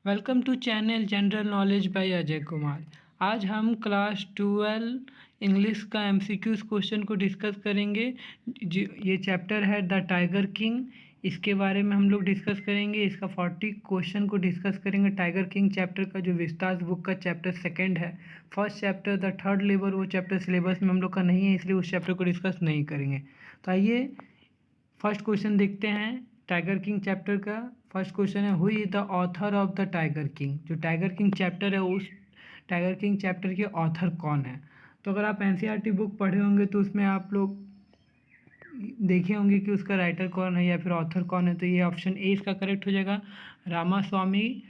Welcome to channel general knowledge by Ajay Kumar. आज हम class 12 English का एमसीक्यूज क्वेश्चन को डिस्कस करेंगे। ये चैप्टर है द टाइगर किंग। इसके बारे में हम लोग डिस्कस करेंगे। इसका 40 क्वेश्चन को डिस्कस करेंगे। टाइगर किंग चैप्टर का जो विस्तार बुक का चैप्टर सेकंड है। First chapter the third labour वो चैप्टर सिलेबस में हम लोग का नहीं है, इसलिए उस चैप्टर को डिस्कस नहीं करेंगे। तो आइए फर्स्ट क्वेश्चन देखते हैं टाइगर किंग चैप्टर का। फर्स्ट क्वेश्चन है who is the author of the tiger king. जो टाइगर किंग चैप्टर है उस टाइगर किंग चैप्टर के ऑथर कौन है। तो अगर आप एनसीईआरटी बुक पढ़े होंगे तो उसमें आप लोग देखे होंगे कि उसका राइटर कौन है या फिर ऑथर कौन है। तो ये ऑप्शन ए इसका करेक्ट हो जाएगा, रामास्वामी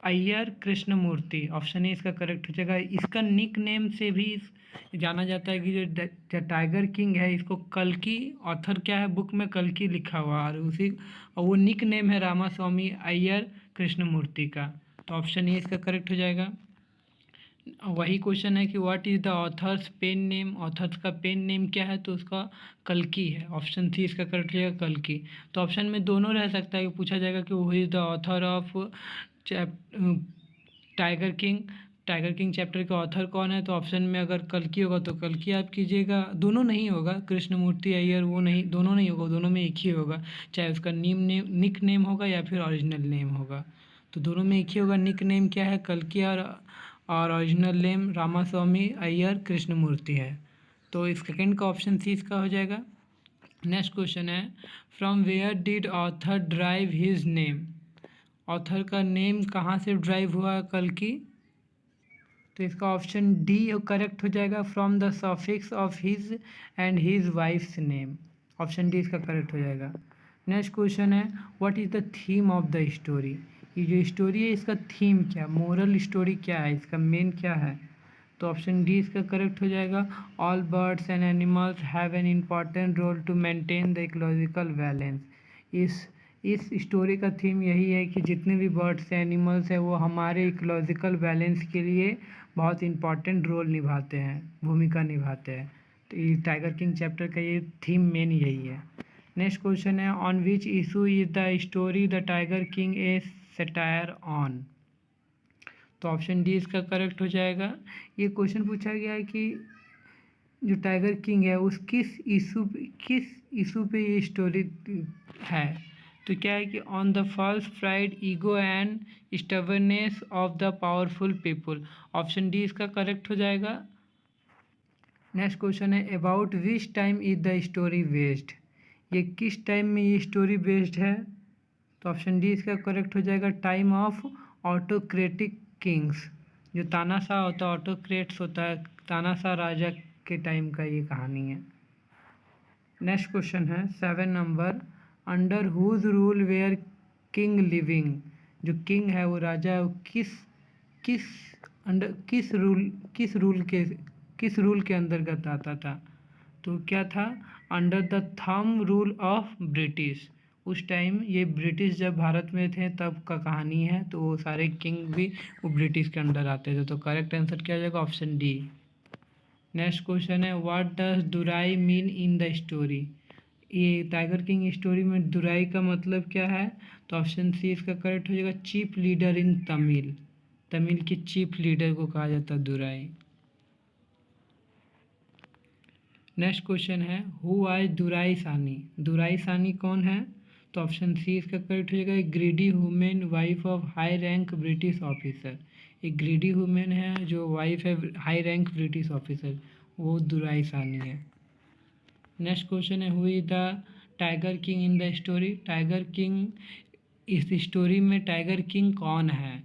अय्यर कृष्णमूर्ति। ऑप्शन ए इसका करेक्ट हो जाएगा। इसका निक नेम से भी जाना जाता है कि जो टाइगर किंग है इसको कल्कि, ऑथर क्या है बुक में कल्कि लिखा हुआ और वो निक नेम है रामास्वामी अय्यर कृष्णमूर्ति का। तो ऑप्शन ए इसका करेक्ट हो जाएगा। वही क्वेश्चन है कि what is the author's pen name. Author's का पेन नेम क्या है, तो उसका कल्कि है। ऑप्शन सी इसका करेक्ट हो जाएगा, कल्कि। तो ऑप्शन में दोनों रह सकता है कि पूछा जाएगा कि who is the author of tiger king. Tiger king chapter के ऑथर कौन है, तो ऑप्शन में अगर कल्कि होगा तो कल्कि आप कीजिएगा। दोनों नहीं होगा, कृष्णमूर्ति अय्यर वो नहीं, दोनों नहीं होगा, दोनों में एक ही होगा। चाहे उसका निक नेम होगा या फिर ओरिजिनल नेम होगा, तो दोनों में एक ही होगा। निक नेम क्या है, कल्कि, और ओरिजिनल नेम रामास्वामी अय्यर कृष्णमूर्ति है। तो इस सेकेंड का ऑप्शन सी इसका हो जाएगा। नेक्स्ट क्वेश्चन है from where did author drive his name. Author का नेम कहाँ से ड्राइव हुआ कल्कि, तो इसका ऑप्शन डी करेक्ट हो जाएगा, from the suffix of his and his wives name. Option D इसका करेक्ट हो जाएगा। नेक्स्ट क्वेश्चन है what is the theme of the story. ये जो स्टोरी है इसका थीम क्या, मोरल स्टोरी क्या है, इसका मेन क्या है, तो ऑप्शन डी इसका करेक्ट हो जाएगा। All birds and animals have an important role to maintain the ecological balance. इस स्टोरी का थीम यही है कि जितने भी बर्ड्स एनिमल्स हैं वो हमारे इकोलॉजिकल बैलेंस के लिए बहुत इंपॉर्टेंट रोल निभाते हैं, भूमिका निभाते हैं। तो ये टाइगर किंग चैप्टर का ये थीम मेन यही है। नेक्स्ट क्वेश्चन है on which issue is the story the tiger king A satire on. तो ऑप्शन डी इसका करेक्ट हो जाएगा। ये क्वेश्चन पूछा गया है कि जो टाइगर किंग है उस किस इशू पे ये स्टोरी है। तो क्या है कि on the false pride ego and stubbornness of the powerful people. Option D इसका करेक्ट हो जाएगा। नेक्स्ट क्वेश्चन है about which time is the story based. ये किस टाइम में ये स्टोरी बेस्ड है, तो ऑप्शन डी इसका करेक्ट हो जाएगा, टाइम ऑफ ऑटोक्रेटिक किंग्स। जो तानाशाह होता है, ऑटोक्रेट्स होता है, तानाशाह राजा के टाइम का ये कहानी है। नेक्स्ट क्वेश्चन है 7 number under whose rule were king living. जो किंग है वो राजा है, वो किस अंडर किस रूल के अंतर्गत आता था, तो क्या था, under the thumb rule of British. उस टाइम ये ब्रिटिश जब भारत में थे तब का कहानी है, तो वो सारे किंग भी वो ब्रिटिश के अंडर आते थे। तो करेक्ट आंसर क्या हो जाएगा, ऑप्शन डी। नेक्स्ट क्वेश्चन है what does Durai mean in the story. ये टाइगर किंग स्टोरी में दुराई का मतलब क्या है, तो ऑप्शन सी इसका करेक्ट हो जाएगा, chief leader in Tamil. Tamil के चीफ लीडर को कहा जाता है दुराई। नेक्स्ट क्वेश्चन है हु आज दुराई सानी। दुराई सानी कौन है, तो ऑप्शन सी इसका करेक्ट हो जाएगा, एक greedy women wife of high rank British officer. एक ग्रीडी वुमेन है जो वाइफ है हाई रैंक ब्रिटिश ऑफिसर, वो दुराई सानी है। नेक्स्ट क्वेश्चन है who is the tiger king in the story. Tiger king इस स्टोरी में टाइगर किंग कौन है,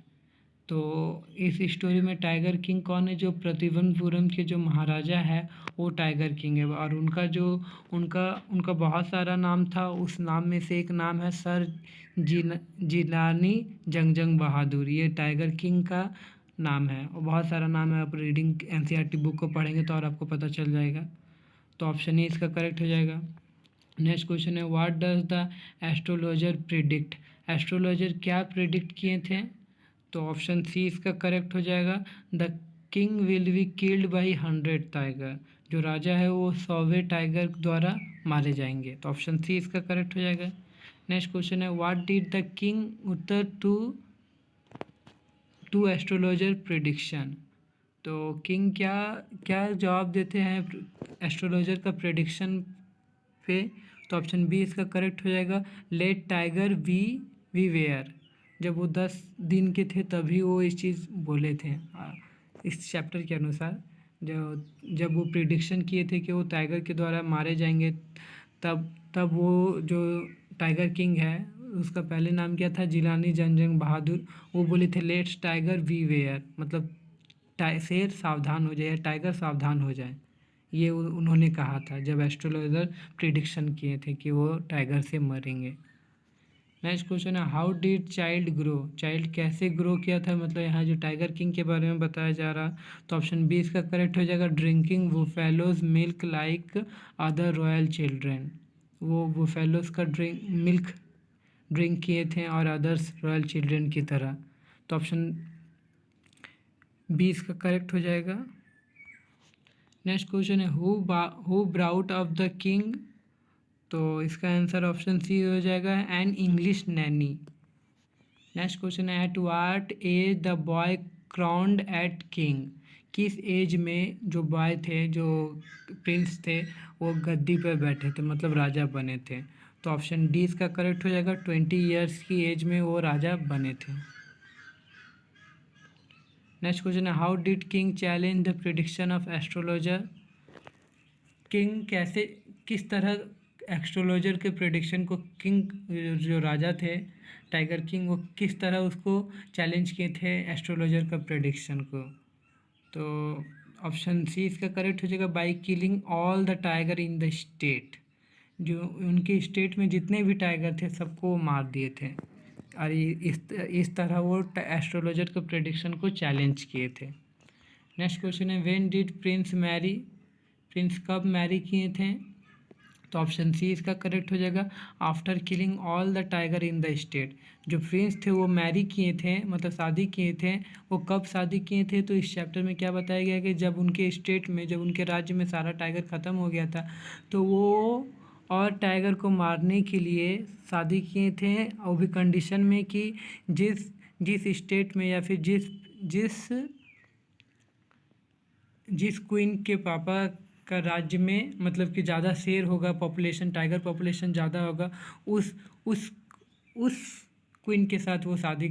तो इस स्टोरी में टाइगर किंग कौन है, जो प्रतिवनपुरम के जो महाराजा है वो टाइगर किंग है। और उनका बहुत सारा नाम था, उस नाम में से एक नाम है सर जिलानी जंग बहादुर। ये टाइगर किंग का नाम है और बहुत सारा नाम है। आप रीडिंग एनसीईआरटी बुक को पढ़ेंगे तो और आपको पता चल जाएगा। तो ऑप्शन ए इसका करेक्ट हो जाएगा। नेक्स्ट क्वेश्चन है what does the astrologer predict. Astrologer क्या प्रिडिक्ट किए थे, तो ऑप्शन सी इसका करेक्ट हो जाएगा, the king will be killed by 100 tiger. जो राजा है वो 100वें टाइगर द्वारा मारे जाएंगे। तो ऑप्शन सी इसका करेक्ट हो जाएगा। नेक्स्ट क्वेश्चन है व्हाट डिड द किंग उत्तर टू टू एस्ट्रोलॉजर प्रिडिक्शन। तो किंग क्या क्या जवाब देते हैं एस्ट्रोलॉजर का प्रिडिक्शन पे? तो ऑप्शन बी इसका करेक्ट हो जाएगा, लेट टाइगर वी वेयर। जब वो 10 दिन के थे तभी वो इस चीज़ बोले थे इस चैप्टर के अनुसार। जब वो प्रिडिक्शन किए थे कि वो टाइगर के द्वारा मारे जाएंगे, तब तब वो जो टाइगर किंग है उसका पहले नाम क्या था, जिलानी जंजंग बहादुर, वो बोले थे लेट्स टाइगर वी वेयर, मतलब शेर सावधान हो जाए, टाइगर सावधान हो जाए, ये उन्होंने कहा था जब एस्ट्रोलॉजर प्रिडिक्शन किए थे कि वो टाइगर से मरेंगे। नेक्स्ट क्वेश्चन है, how did child grow? Child कैसे ग्रो किया था, मतलब यहाँ जो टाइगर किंग के बारे में बताया जा रहा। तो ऑप्शन बी इसका करेक्ट हो जाएगा, drinking buffaloes milk like other royal children. वो बुफेलोज का ड्रिंक किए थे और अदर्स रॉयल चिल्ड्रेन की तरह। तो ऑप्शन बी इसका करेक्ट हो जाएगा। नेक्स्ट क्वेश्चन है, who brought of the king? तो इसका आंसर ऑप्शन सी हो जाएगा, an English nanny. Next question है, at what age the boy crowned at king? किस एज में जो बॉय थे, जो प्रिंस थे, वो गद्दी पर बैठे थे, मतलब राजा बने थे? तो ऑप्शन डी इसका करेक्ट हो जाएगा, 20 ईयर्स की एज में वो राजा बने थे। नेक्स्ट क्वेश्चन है, how did king challenge the prediction of astrologer? King कैसे, किस तरह एस्ट्रोलॉजर के प्रिडिक्शन को, किंग जो राजा थे टाइगर किंग, वो किस तरह उसको चैलेंज किए थे एस्ट्रोलॉजर का प्रिडिक्शन को? तो ऑप्शन सी इसका करेक्ट हो जाएगा, by killing all the tiger in the state. जो उनके स्टेट में जितने भी टाइगर थे सबको मार दिए थे, और इस तरह वो एस्ट्रोलॉजर के प्रेडिक्शन को चैलेंज किए थे। नेक्स्ट क्वेश्चन है, when did prince marry? Prince कब मैरी किए थे? तो ऑप्शन सी इसका करेक्ट हो जाएगा, after killing all the tiger in the state. जो प्रिंस थे वो मैरी किए थे, मतलब शादी किए थे, वो कब शादी किए थे? तो इस चैप्टर में क्या बताया गया कि जब उनके स्टेट में, जब उनके राज्य में सारा टाइगर ख़त्म हो गया था, तो वो और टाइगर को मारने के लिए शादी किए थे, और भी कंडीशन में कि जिस जिस स्टेट में या फिर जिस जिस क्वीन के पापा का राज्य में, मतलब कि ज़्यादा शेर होगा, पॉपुलेशन, टाइगर पॉपुलेशन ज़्यादा होगा, उस उस उस क्वीन के साथ वो शादी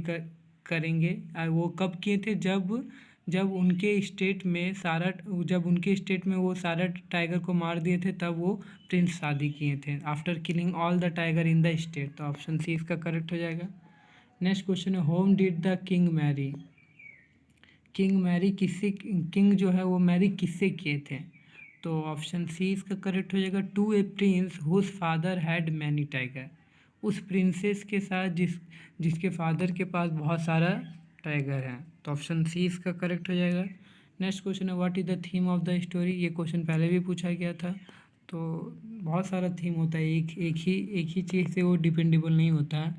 करेंगे। और वो कब किए थे? जब जब उनके स्टेट में वो सारा टाइगर को मार दिए थे, तब वो प्रिंस शादी किए थे, after killing all the tiger in the state. तो ऑप्शन सी इसका करेक्ट हो जाएगा। नेक्स्ट क्वेश्चन है, whom did the king marry? King जो है वो मैरी किससे किए थे? तो ऑप्शन सी इसका करेक्ट हो जाएगा, to a prince whose father had many tiger. उस प्रिंसेस के साथ जिसके फादर के पास बहुत सारा टाइगर है। तो ऑप्शन सी इसका करेक्ट हो जाएगा। नेक्स्ट क्वेश्चन है, what is the theme of the story? ये क्वेश्चन पहले भी पूछा गया था। तो बहुत सारा थीम होता है, एक ही चीज़ से वो डिपेंडेबल नहीं होता है,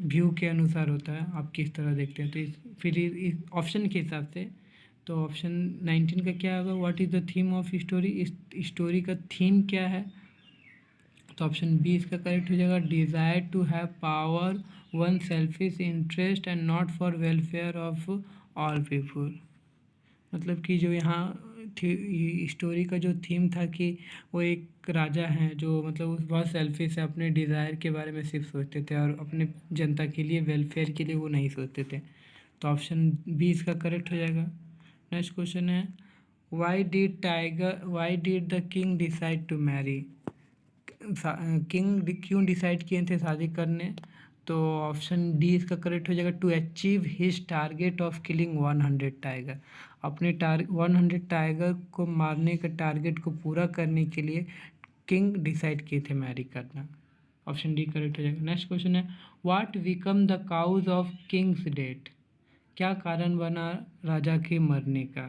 व्यू के अनुसार होता है, आप किस तरह देखते हैं। तो फिर इस ऑप्शन के हिसाब से, तो ऑप्शन 19 का क्या होगा, what is the theme of story? इस स्टोरी का थीम क्या है? तो ऑप्शन बी इसका करेक्ट हो जाएगा, desire to have power, one selfish interest and not for welfare of all people. मतलब कि जो यहाँ स्टोरी का जो थीम था कि वो एक राजा हैं जो मतलब बहुत सेल्फिश है, अपने डिज़ायर के बारे में सिर्फ सोचते थे और अपने जनता के लिए, वेलफेयर के लिए वो नहीं सोचते थे। तो ऑप्शन बी इसका करेक्ट हो जाएगा। नेक्स्ट क्वेश्चन है, why did the king decide to marry? King क्यों डिसाइड किए थे शादी करने? तो ऑप्शन डी इसका करेक्ट हो जाएगा, to achieve his target of killing 100 tiger. अपने 100 टाइगर को मारने के टारगेट को पूरा करने के लिए किंग डिसाइड किए थे मैरी करना। ऑप्शन डी करेक्ट हो जाएगा। नेक्स्ट क्वेश्चन है, what become the cause of king's death? क्या कारण बना राजा के मरने का?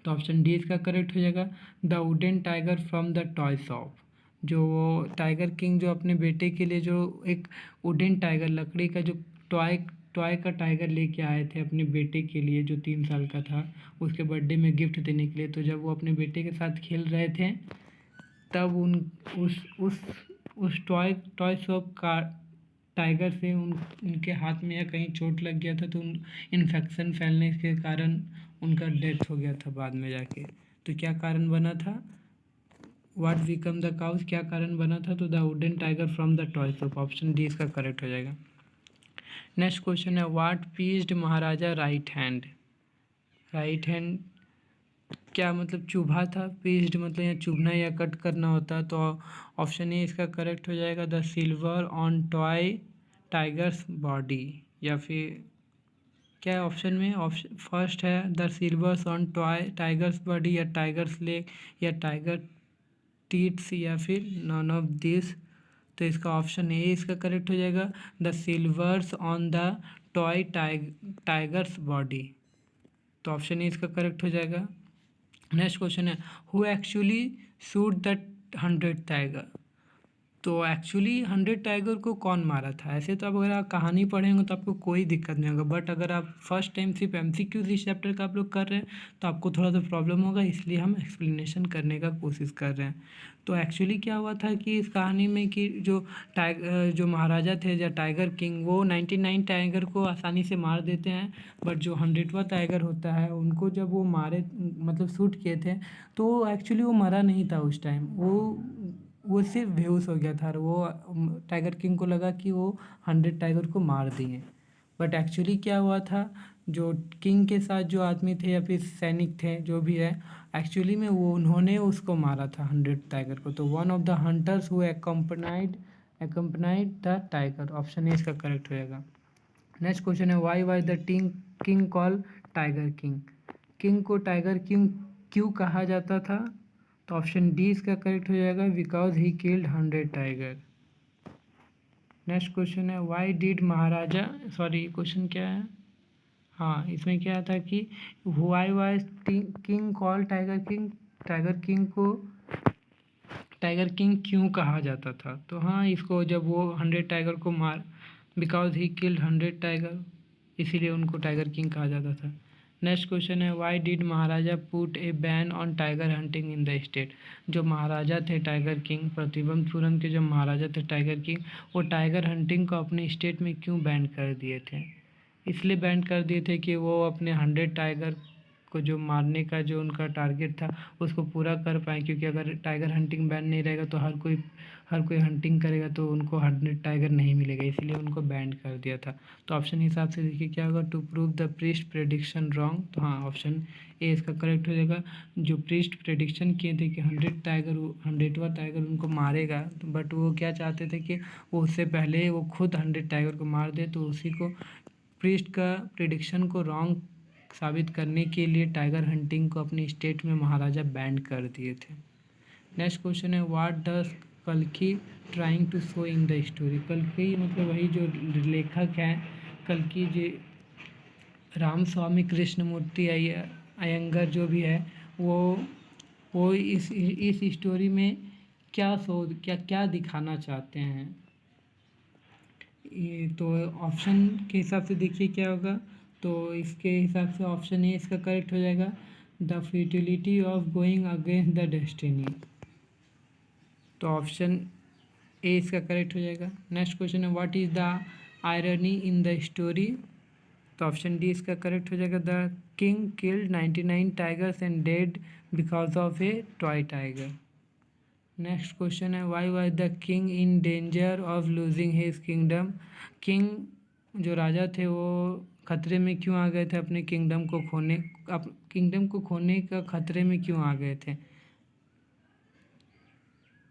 तो ऑप्शन डी इसका करेक्ट हो जाएगा, the wooden tiger from the toy shop. जो वो टाइगर किंग जो अपने बेटे के लिए जो एक वुडन टाइगर, लकड़ी का जो टॉय टॉय का टाइगर लेके आए थे अपने बेटे के लिए, जो 3 साल का था, उसके बर्थडे में गिफ्ट देने के लिए। तो जब वो अपने बेटे के साथ खेल रहे थे, तब उस टॉय शॉप का टाइगर से उनके हाथ में या कहीं चोट लग गया था, तो इन्फेक्शन फैलने के कारण उनका डेथ हो गया था बाद में जाके। तो क्या कारण बना था? व्हाट बिकम द काउज, क्या कारण बना था? तो the wooden tiger from the toy shop. Option D इसका करेक्ट हो जाएगा। नेक्स्ट क्वेश्चन है what pieced Maharaja right hand. Right hand क्या मतलब चुभा था? पीस्ड मतलब यहाँ चुभना या कट करना होता, तो ऑप्शन ए इसका करेक्ट हो जाएगा, the silver on toy tiger's body. या फिर क्या है ऑप्शन में? ऑप्शन फर्स्ट है the silvers on toy tiger's body, या टाइगर्स लेग, या टाइगर टीट्स, या फिर नॉन ऑफ दिस। तो इसका ऑप्शन ए इसका करेक्ट हो जाएगा, the silvers on the toy tiger's body. तो ऑप्शन ए इसका करेक्ट हो जाएगा। नेक्स्ट क्वेश्चन है who actually shoot the 100 tiger. तो एक्चुअली 100 टाइगर को कौन मारा था? ऐसे तो आप अगर आप कहानी पढ़ेंगे तो आपको कोई दिक्कत नहीं होगा, बट अगर आप फर्स्ट टाइम सिर्फ MCQ इस चैप्टर का आप लोग कर रहे हैं तो आपको थोड़ा सा प्रॉब्लम होगा, इसलिए हम एक्सप्लेनेशन करने का कोशिश कर रहे हैं। तो एक्चुअली क्या हुआ था कि इस कहानी में कि जो महाराजा थे या टाइगर किंग, वो 99 टाइगर को आसानी से मार देते हैं, बट जो 100वां टाइगर होता है उनको जब वो मारे मतलब शूट किए थे, तो एक्चुअली वो मरा नहीं था उस टाइम। वो सिर्फ बेहोश हो गया था, और वो टाइगर किंग को लगा कि वो 100 टाइगर को मार दिए। बट एक्चुअली क्या हुआ था, जो किंग के साथ जो आदमी थे या फिर सैनिक थे जो भी है, एक्चुअली में वो उन्होंने उसको मारा था 100 टाइगर को। तो one of the hunters who accompanied the tiger. Option A इसका करेक्ट हो जाएगा। नेक्स्ट क्वेश्चन है why why the king call tiger king. King को टाइगर किंग क्यों कहा जाता था? तो ऑप्शन डी इसका करेक्ट हो जाएगा, because he killed 100 tiger. Next question है why did maharaja, sorry question क्या है, हाँ इसमें क्या था कि why why king call tiger king, tiger king को टाइगर किंग क्यों कहा जाता था? तो हाँ, इसको जब वो 100 टाइगर को मार, बिकॉज ही किल्ड 100 टाइगर, इसीलिए उनको टाइगर किंग कहा जाता था। नेक्स्ट क्वेश्चन है why did Maharaja put A ban on tiger hunting in the state. जो महाराजा थे टाइगर किंग, प्रतिबंधपुरम के जो महाराजा थे टाइगर किंग, वो टाइगर हंटिंग को अपने स्टेट में क्यों बैन कर दिए थे? इसलिए बैन कर दिए थे कि वो अपने 100 टाइगर को जो मारने का जो उनका टारगेट था उसको पूरा कर पाएँ, क्योंकि अगर टाइगर हंटिंग बैन नहीं रहेगा तो हर कोई हंटिंग करेगा तो उनको 100 टाइगर नहीं मिलेगा, इसलिए उनको बैन कर दिया था। तो ऑप्शन हिसाब से देखिए क्या होगा, to prove the priest prediction wrong. तो हाँ, ऑप्शन ए इसका करेक्ट हो जाएगा। जो प्रीस्ट प्रेडिक्शन किए थे कि 100वां टाइगर उनको मारेगा, तो बट वो क्या चाहते थे कि वो उससे पहले वो खुद 100 टाइगर को मार दे, तो उसी को प्रीस्ट का प्रिडिक्शन को रॉन्ग साबित करने के लिए टाइगर हंटिंग को अपने स्टेट में महाराजा बैन कर दिए थे। नेक्स्ट क्वेश्चन है व्हाट डज कल्कि trying to show in the story. कल्कि मतलब वही जो लेखक हैं, कल्कि जी राम स्वामी कृष्णमूर्ति अयंगर जो भी है, वो इस स्टोरी में क्या दिखाना चाहते हैं? ये तो ऑप्शन के हिसाब से देखिए क्या होगा, तो इसके हिसाब से ऑप्शन ए इसका करेक्ट हो जाएगा, the futility of going against the destiny. तो ऑप्शन ए इसका करेक्ट हो जाएगा। नेक्स्ट क्वेश्चन है what is the irony in the story. तो ऑप्शन डी इसका करेक्ट हो जाएगा, the king killed 99 tigers and dead because of a toy tiger. Next question है why was the king in danger of losing his kingdom. King जो राजा थे वो खतरे में क्यों आ गए थे? अपने किंगडम को खोने का खतरे में क्यों आ गए थे?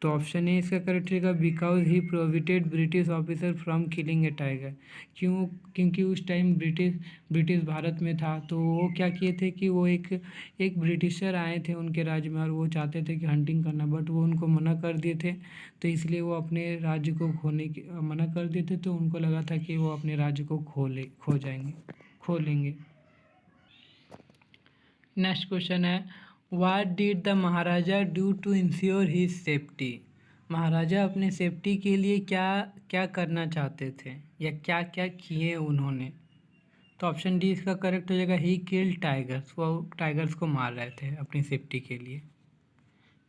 तो ऑप्शन ए इसका करेक्ट रहेगा, because he prohibited British officer from killing A tiger. क्योंकि उस टाइम ब्रिटिश भारत में था, तो वो क्या किए थे कि वो एक ब्रिटिशर आए थे उनके राज्य में, और वो चाहते थे कि हंटिंग करना, बट वो उनको मना कर दिए थे, तो इसलिए वो अपने राज्य को खोने की मना कर दिए थे। तो उनको लगा था कि वो अपने राज्य को खो लेंगे। नेक्स्ट क्वेश्चन है what did the Maharaja do to ensure his safety. Maharaja अपने सेफ्टी के लिए क्या क्या करना चाहते थे या क्या क्या किए उन्होंने? तो ऑप्शन डी इसका करेक्ट हो जाएगा, ही किल्ड टाइगर्स। वो टाइगर्स को मार रहे थे अपनी सेफ्टी के लिए।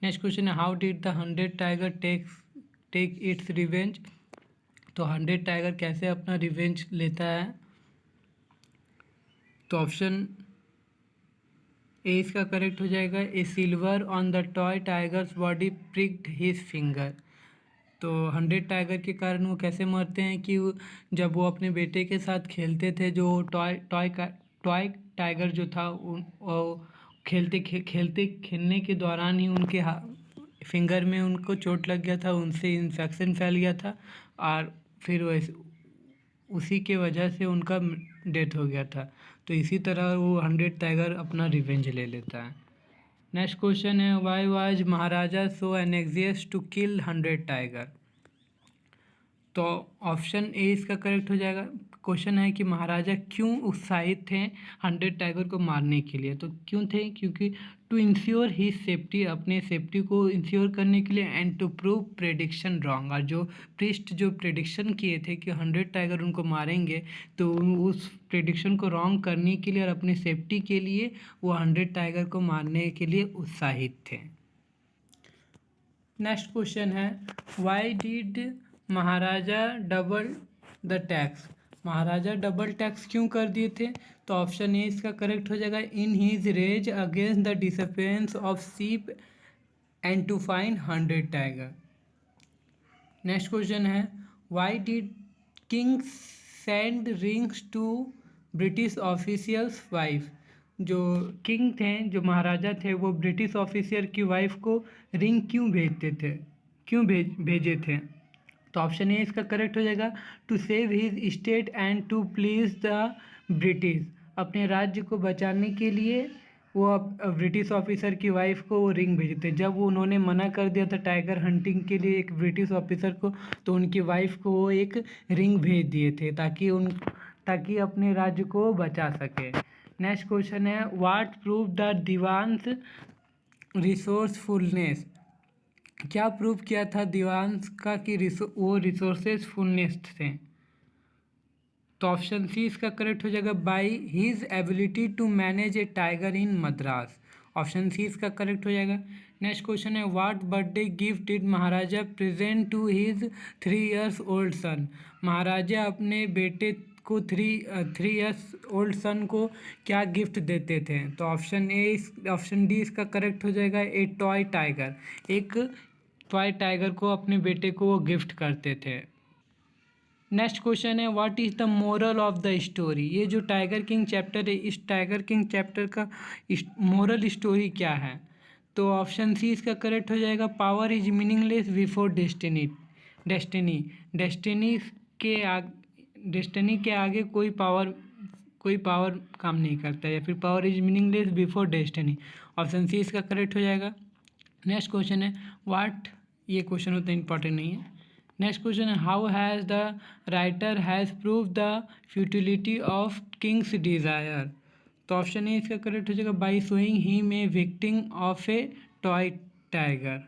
नेक्स्ट क्वेश्चन है how did the 100 tiger take its revenge. तो 100 टाइगर कैसे अपना रिवेंज लेता है? तो ऑप्शन ए इसका करेक्ट हो जाएगा। A silver on the toy tiger's body pricked his finger. तो 100 टाइगर के कारण वो कैसे मरते हैं कि जब वो अपने बेटे के साथ खेलते थे, जो टॉय टाइगर जो था वो खेलने के दौरान ही उनके फिंगर में उनको चोट लग गया था, उनसे इन्फेक्शन फैल गया था और फिर वैसे उसी के वजह से उनका डेथ हो गया था। तो इसी तरह वो 100 टाइगर अपना रिवेंज ले लेता है। नेक्स्ट क्वेश्चन है, why was Maharaja so anxious to kill 100 tiger? तो ऑप्शन ए इसका करेक्ट हो जाएगा। क्वेश्चन है कि महाराजा क्यों उत्साहित थे 100 टाइगर को मारने के लिए? तो क्यों थे? क्योंकि टू इंश्योर ही सेफ्टी, अपने सेफ्टी को इंश्योर करने के लिए, and to prove prediction wrong, और जो प्रीस्ट जो प्रेडिक्शन किए थे कि 100 टाइगर उनको मारेंगे, तो उस प्रेडिक्शन को रॉन्ग करने के लिए और अपने सेफ्टी के लिए वो 100 टाइगर को मारने के लिए उत्साहित थे। नेक्स्ट क्वेश्चन है, why did Maharaja double the tax? Maharaja double tax क्यों कर दिए थे? तो ऑप्शन ए इसका करेक्ट हो जाएगा। In his rage against the disappearance of sheep and to find 100 tiger. Next question है, why did king send rings to British officials wife? जो किंग थे, जो महाराजा थे, वो ब्रिटिश ऑफिसर की वाइफ को रिंग क्यों भेजते थे, क्यों भेजे थे? तो ऑप्शन ए इसका करेक्ट हो जाएगा। To save his state and to please the British. अपने राज्य को बचाने के लिए वो ब्रिटिश ऑफिसर की वाइफ को वो रिंग भेजते। जब उन्होंने मना कर दिया था टाइगर हंटिंग के लिए एक ब्रिटिश ऑफिसर को, तो उनकी वाइफ को वो एक रिंग भेज दिए थे ताकि अपने राज्य को बचा सके। नेक्स्ट क्वेश्चन है, what prove the Devans resourcefulness? क्या प्रूव किया था दीवान्स का कि वो रिसोर्सेसफुलनेस थे? तो ऑप्शन सी इसका करेक्ट हो जाएगा। By his ability to manage a tiger in Madras. Option C इसका करेक्ट हो जाएगा। नेक्स्ट क्वेश्चन है, what birthday gift did Maharaja present to his 3 years old son? Maharaja अपने बेटे को 3 years ओल्ड सन को क्या गिफ्ट देते थे? तो ऑप्शन डी इसका करेक्ट हो जाएगा। ए टॉय टाइगर, एक टॉय टाइगर को अपने बेटे को वो गिफ्ट करते थे। नेक्स्ट क्वेश्चन है, what is the moral of the story? ये जो टाइगर किंग चैप्टर है, इस टाइगर किंग चैप्टर का मोरल स्टोरी क्या है? तो ऑप्शन सी इसका करेक्ट हो जाएगा। Power is meaningless before destiny. Destiny के आगे कोई पावर काम नहीं करता, या फिर power is meaningless before destiny. Option C इसका करेक्ट हो जाएगा। नेक्स्ट क्वेश्चन है, ये क्वेश्चन उतना इंपॉर्टेंट नहीं है। नेक्स्ट क्वेश्चन है, how has the writer has prove the futility of king's desire? तो ऑप्शन ए इसका करेक्ट हो जाएगा। By showing him a victim of a toy tiger.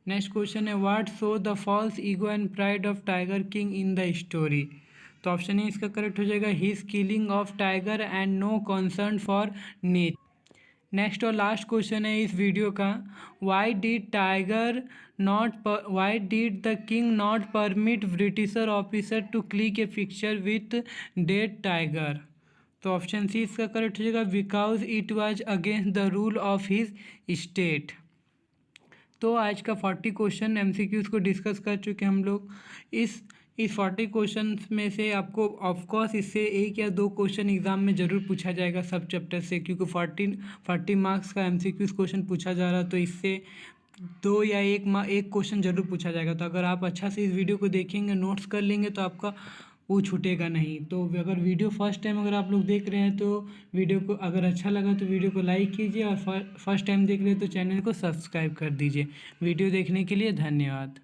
Next question है, what show the false ego and pride of tiger king in the story? तो option A इसका correct हो जाएगा। His killing of tiger and no concern for nature. Next और last question है इस video का, why did the king not permit britisher officer to click a picture with dead tiger? तो option C इसका correct हो जाएगा। Because it was against the rule of his state. तो आज का 40 क्वेश्चन MCQs को डिस्कस कर चुके हम लोग। इस 40 क्वेश्चन में से आपको ऑफकोर्स इससे 1 या 2 क्वेश्चन एग्जाम में ज़रूर पूछा जाएगा सब चैप्टर से, क्योंकि 40 मार्क्स का MCQs क्वेश्चन पूछा जा रहा है, तो इससे 2 या 1 क्वेश्चन ज़रूर पूछा जाएगा। तो अगर आप अच्छा से इस वीडियो को देखेंगे, नोट्स कर लेंगे, तो आपका वो छूटेगा नहीं। तो अगर वीडियो फर्स्ट टाइम अगर आप लोग देख रहे हैं, तो वीडियो को अगर अच्छा लगा तो वीडियो को लाइक कीजिए, और फर्स्ट टाइम देख रहे हैं तो चैनल को सब्सक्राइब कर दीजिए। वीडियो देखने के लिए धन्यवाद।